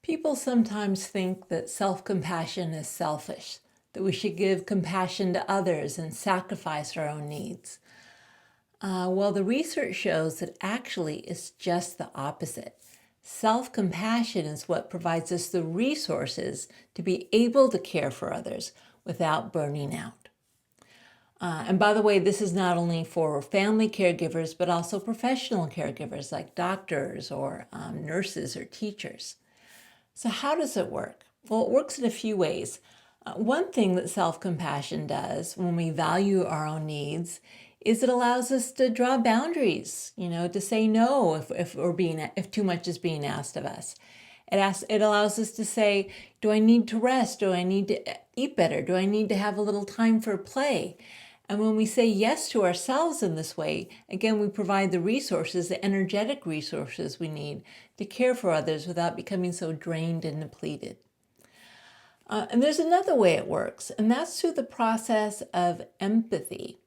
People sometimes think that self-compassion is selfish, that we should give compassion to others and sacrifice our own needs. Well, the research shows that actually it's just the opposite. Self-compassion is what provides us the resources to be able to care for others without burning out. And by the way, this is not only for family caregivers, but also professional caregivers like doctors or nurses or teachers. So how does it work? Well, it works in a few ways. One thing that self-compassion does when we value our own needs is it allows us to draw boundaries, to say no if too much is being asked of us. It allows us to say, do I need to rest? Do I need to eat better? Do I need to have a little time for play? And when we say yes to ourselves in this way, again, we provide the resources, the energetic resources we need to care for others without becoming so drained and depleted. And there's another way it works, and that's through the process of empathy.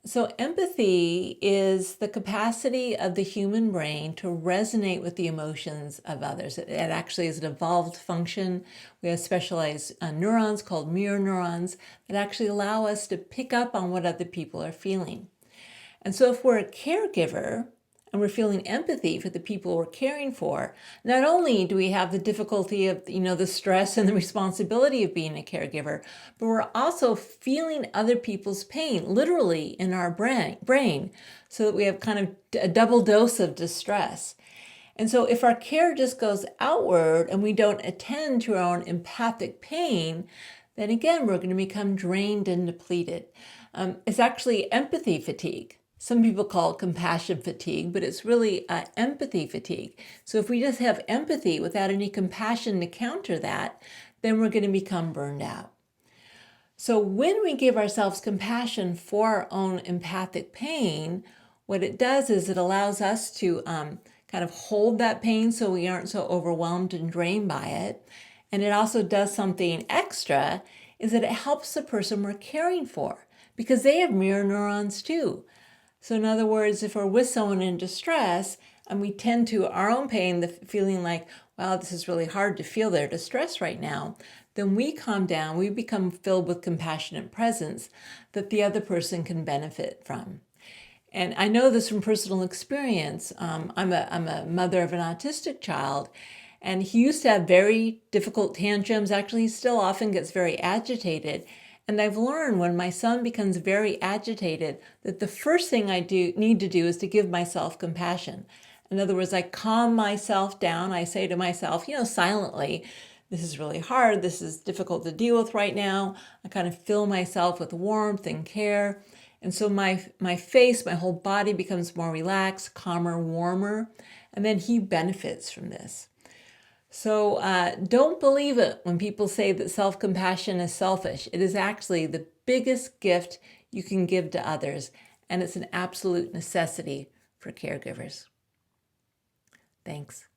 So empathy is the capacity of the human brain to resonate with the emotions of others. It actually is an evolved function. We have specialized neurons called mirror neurons that actually allow us to pick up on what other people are feeling. And so if we're a caregiver and we're feeling empathy for the people we're caring for, not only do we have the difficulty of, the stress and the responsibility of being a caregiver, but we're also feeling other people's pain, literally in our brain, so that we have kind of a double dose of distress. And so if our care just goes outward and we don't attend to our own empathic pain, then again, we're going to become drained and depleted. It's actually empathy fatigue. Some people call it compassion fatigue, but it's really empathy fatigue. So if we just have empathy without any compassion to counter that, then we're going to become burned out. So when we give ourselves compassion for our own empathic pain, what it does is it allows us to kind of hold that pain so we aren't so overwhelmed and drained by it. And it also does something extra, is that it helps the person we're caring for because they have mirror neurons too. So in other words, if we're with someone in distress and we tend to our own pain, the feeling like, wow, this is really hard to feel their distress right now, then we calm down, we become filled with compassionate presence that the other person can benefit from. And I know this from personal experience. I'm a mother of an autistic child, and he used to have very difficult tantrums. Actually, he still often gets very agitated. And I've learned when my son becomes very agitated that the first thing I need to do is to give myself compassion. In other words, I calm myself down. I say to myself, silently, this is really hard. This is difficult to deal with right now. I kind of fill myself with warmth and care. And so my face, my whole body becomes more relaxed, calmer, warmer. And then he benefits from this. So don't believe it when people say that self-compassion is selfish. It is actually the biggest gift you can give to others, and it's an absolute necessity for caregivers. Thanks.